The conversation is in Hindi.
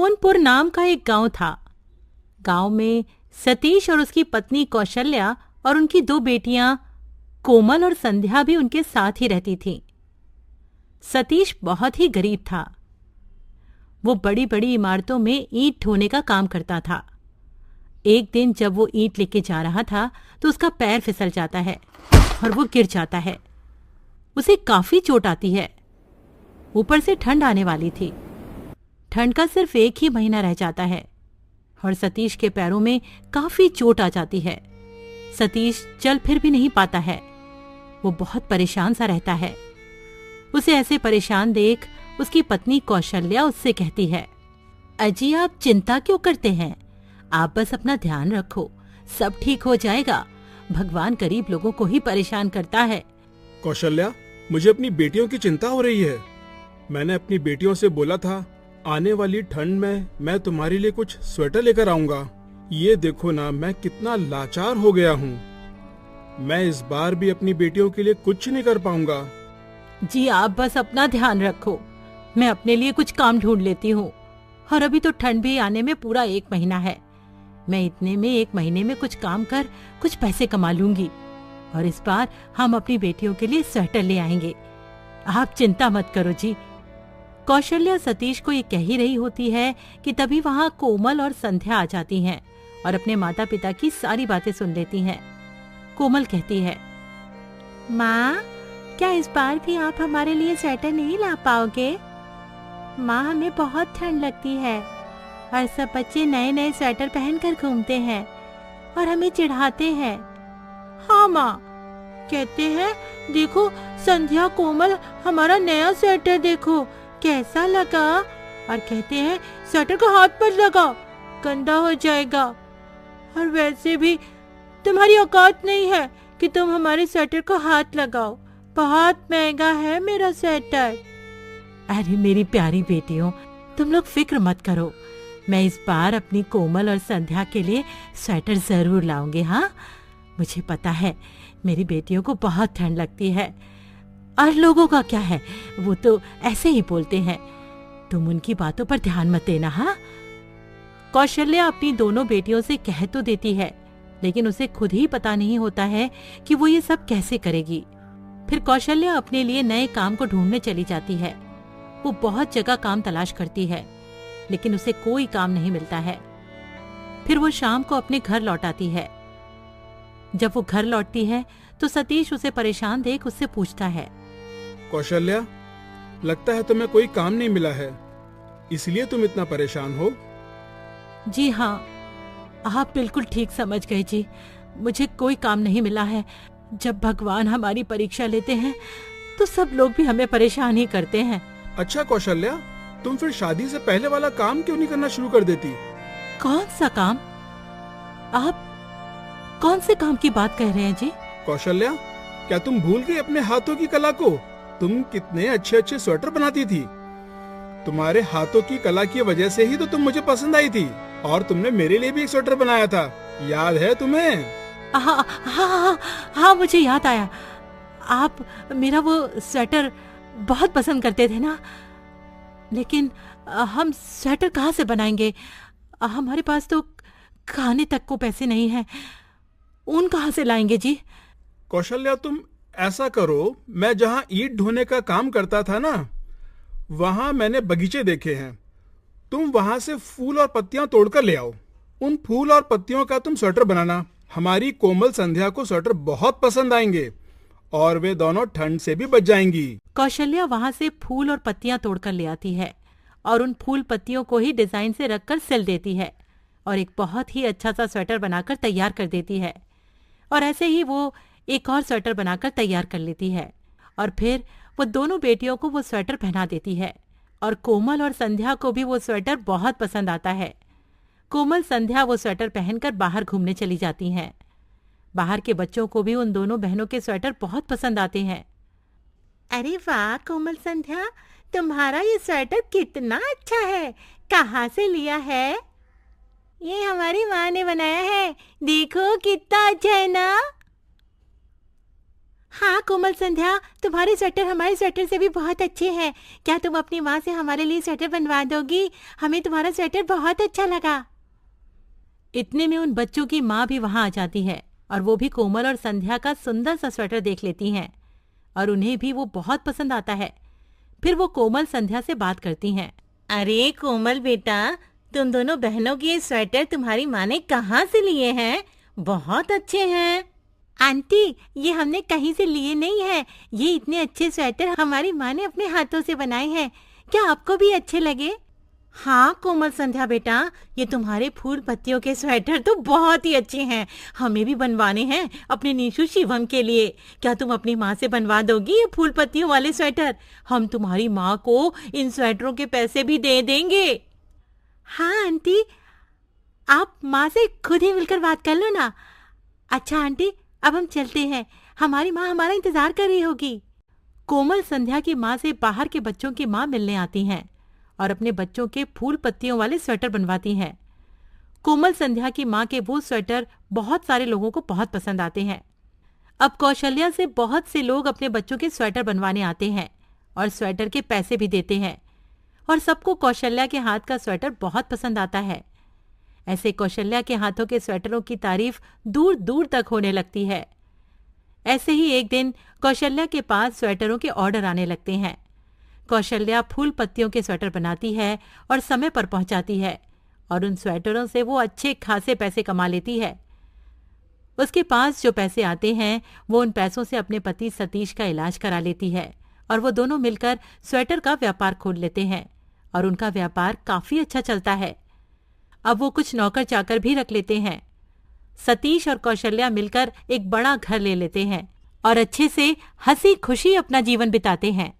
सोनपुर नाम का एक गांव था। गांव में सतीश और उसकी पत्नी कौशल्या और उनकी 2 बेटियां कोमल और संध्या भी उनके साथ ही रहती थीं। सतीश बहुत ही गरीब था। वो बड़ी बड़ी इमारतों में ईंट ढोने का काम करता था। एक दिन जब वो ईंट लेके जा रहा था तो उसका पैर फिसल जाता है और वो गिर जाता है। उसे काफी चोट आती है। ऊपर से ठंड आने वाली थी। ठंड का सिर्फ 1 ही महीना रह जाता है और सतीश के पैरों में काफी चोट आ जाती है। सतीश चल फिर भी नहीं पाता है। वो बहुत परेशान सा रहता है। उसे ऐसे परेशान देख उसकी पत्नी कौशल्या उससे कहती है, अजी आप चिंता क्यों करते हैं? आप बस अपना ध्यान रखो, सब ठीक हो जाएगा। भगवान गरीब लोगों को ही परेशान करता है। कौशल्या, मुझे अपनी बेटियों की चिंता हो रही है। मैंने अपनी बेटियों से बोला था आने वाली ठंड में मैं तुम्हारे लिए कुछ स्वेटर लेकर आऊंगा। ये देखो ना, मैं कितना लाचार हो गया हूँ। मैं इस बार भी अपनी बेटियों के लिए कुछ नहीं कर पाऊंगा। जी आप बस अपना ध्यान रखो, मैं अपने लिए कुछ काम ढूंढ लेती हूँ। और अभी तो ठंड भी आने में पूरा 1 महीना है। मैं इतने में 1 महीने में कुछ काम कर कुछ पैसे कमा लूंगी और इस बार हम अपनी बेटियों के लिए स्वेटर ले आएंगे। आप चिंता मत करो जी। कौशल्या सतीश को ये कह ही रही होती है कि तभी वहां कोमल और संध्या आ जाती हैं और अपने माता पिता की सारी बातें सुन लेती हैं। कोमल कहती है, माँ, क्या इस बार भी आप हमारे लिए स्वेटर नहीं ला पाओगे? माँ, हमें बहुत ठंड लगती है और सब बच्चे नए नए स्वेटर पहनकर घूमते हैं और हमें चिढ़ाते हैं। हाँ माँ, कहते हैं देखो संध्या, कोमल, हमारा नया स्वेटर देखो कैसा लगा, और कहते हैं स्वेटर को हाथ पर लगाओ, गंदा हो जाएगा। और वैसे भी तुम्हारी औकात नहीं है कि तुम हमारे स्वेटर को हाथ लगाओ, बहुत महंगा है मेरा स्वेटर। अरे मेरी प्यारी बेटियों, तुम लोग फिक्र मत करो, मैं इस बार अपनी कोमल और संध्या के लिए स्वेटर जरूर लाऊंगी। हाँ, मुझे पता है मेरी बेटियों को बहुत ठंड लगती है और लोगों का क्या है, वो तो ऐसे ही बोलते हैं। तुम उनकी बातों पर ध्यान मत देना। हाँ। कौशल्या अपनी दोनों बेटियों से कह तो देती है, लेकिन उसे खुद ही पता नहीं होता है कि वो ये सब कैसे करेगी। फिर कौशल्या अपने लिए नए काम को ढूंढने चली जाती है। वो बहुत जगह काम तलाश करती है, लेकिन उसे कोई काम नहीं मिलता है। फिर वो शाम को अपने घर लौट आती है। जब वो घर लौटती है तो सतीश उसे परेशान देख उससे पूछता है, कौशल्या, लगता है तुम्हें कोई काम नहीं मिला है, इसलिए तुम इतना परेशान हो। जी हाँ, आप बिल्कुल ठीक समझ गए जी, मुझे कोई काम नहीं मिला है। जब भगवान हमारी परीक्षा लेते हैं तो सब लोग भी हमें परेशान ही करते हैं। अच्छा कौशल्या, तुम फिर शादी से पहले वाला काम क्यों नहीं करना शुरू कर देती? कौन सा काम? आप कौन से काम की बात कह रहे हैं जी? कौशल्या, क्या तुम भूल गई अपने हाथों की कला को? तुम कितने अच्छे अच्छे स्वेटर बनाती थी। तुम्हारे हाथों की कला की वजह से ही तो तुम मुझे पसंद आई थी, और तुमने मेरे लिए भी एक स्वेटर बनाया था, याद है तुम्हें? हाँ हाँ हाँ, मुझे याद आया। आप मेरा वो स्वेटर बहुत पसंद करते थे ना, लेकिन हम स्वेटर कहाँ से बनाएंगे? हमारे पास तो खाने तक को पैसे नहीं हैं, ऊन कहाँ से लाएंगे जी? कौशल्या, तुम ऐसा करो, मैं जहाँ ईंट ढोने का काम करता था ना, वहाँ मैंने बगीचे देखे हैं। तुम वहाँ से फूल और पत्तियां तोड़कर ले आओ। उन फूल और पत्तियों का तुम स्वेटर बनाना। हमारी कोमल संध्या को स्वेटर बहुत पसंद आएंगे और वे दोनों ठंड से भी बच जाएंगी। कौशल्या वहाँ से फूल और पत्तियां तोड़कर ले आती है और उन फूल पत्तियों को ही डिजाइन से रखकर सिल देती है और एक बहुत ही अच्छा सा स्वेटर बनाकर तैयार कर देती है। और ऐसे ही वो एक और स्वेटर बनाकर तैयार कर लेती है और फिर वो दोनों बेटियों को वो स्वेटर पहना देती है और कोमल और संध्या को भी वो स्वेटर बहुत पसंद आता है। कोमल संध्या वो स्वेटर पहनकर बाहर घूमने चली जाती हैं। बाहर के बच्चों को भी उन दोनों बहनों के स्वेटर बहुत पसंद आते हैं। अरे वाह कोमल संध्या, तुम्हारा ये स्वेटर कितना अच्छा है, कहाँ से लिया है? ये हमारी माँ ने बनाया है, देखो कितना अच्छा है ना। हाँ कोमल संध्या, तुम्हारे स्वेटर हमारे स्वेटर से भी बहुत अच्छे हैं। क्या तुम अपनी माँ से हमारे लिए स्वेटर बनवा दोगी? हमें तुम्हारा स्वेटर बहुत अच्छा लगा। इतने में उन बच्चों की माँ भी वहां आ जाती है और वो भी कोमल और संध्या का सुंदर सा स्वेटर देख लेती हैं और उन्हें भी वो बहुत पसंद आता है। फिर वो कोमल संध्या से बात करती हैं। अरे कोमल बेटा, तुम दोनों बहनों के ये स्वेटर तुम्हारी माँ ने कहाँ से लिए हैं? बहुत अच्छे हैं। आंटी, ये हमने कहीं से लिए नहीं है। ये इतने अच्छे स्वेटर हमारी माँ ने अपने हाथों से बनाए हैं। क्या आपको भी अच्छे लगे? हाँ कोमल संध्या बेटा, ये तुम्हारे फूल पत्तियों के स्वेटर तो बहुत ही अच्छे हैं। हमें भी बनवाने हैं अपने नीशु शिवम के लिए। क्या तुम अपनी माँ से बनवा दोगी ये फूल पत्तियों वाले स्वेटर? हम तुम्हारी माँ को इन स्वेटरों के पैसे भी दे देंगे। हाँ आंटी, आप माँ से खुद ही मिलकर बात कर लो ना। अच्छा आंटी, अब हम चलते हैं, हमारी माँ हमारा इंतजार कर रही होगी। कोमल संध्या की माँ से बाहर के बच्चों की माँ मिलने आती हैं और अपने बच्चों के फूल पत्तियों वाले स्वेटर बनवाती हैं। कोमल संध्या की माँ के वो स्वेटर बहुत सारे लोगों को बहुत पसंद आते हैं। अब कौशल्या से बहुत से लोग अपने बच्चों के स्वेटर बनवाने आते हैं और स्वेटर के पैसे भी देते हैं और सबको कौशल्या के हाथ का स्वेटर बहुत पसंद आता है। ऐसे कौशल्या के हाथों के स्वेटरों की तारीफ दूर दूर तक होने लगती है। ऐसे ही एक दिन कौशल्या के पास स्वेटरों के ऑर्डर आने लगते हैं। कौशल्या फूल पत्तियों के स्वेटर बनाती है और समय पर पहुंचाती है और उन स्वेटरों से वो अच्छे खासे पैसे कमा लेती है। उसके पास जो पैसे आते हैं वो उन पैसों से अपने पति सतीश का इलाज करा लेती है और वो दोनों मिलकर स्वेटर का व्यापार खोल लेते हैं और उनका व्यापार काफी अच्छा चलता है। अब वो कुछ नौकर चाकर भी रख लेते हैं। सतीश और कौशल्या मिलकर एक बड़ा घर ले लेते हैं और अच्छे से हंसी खुशी अपना जीवन बिताते हैं।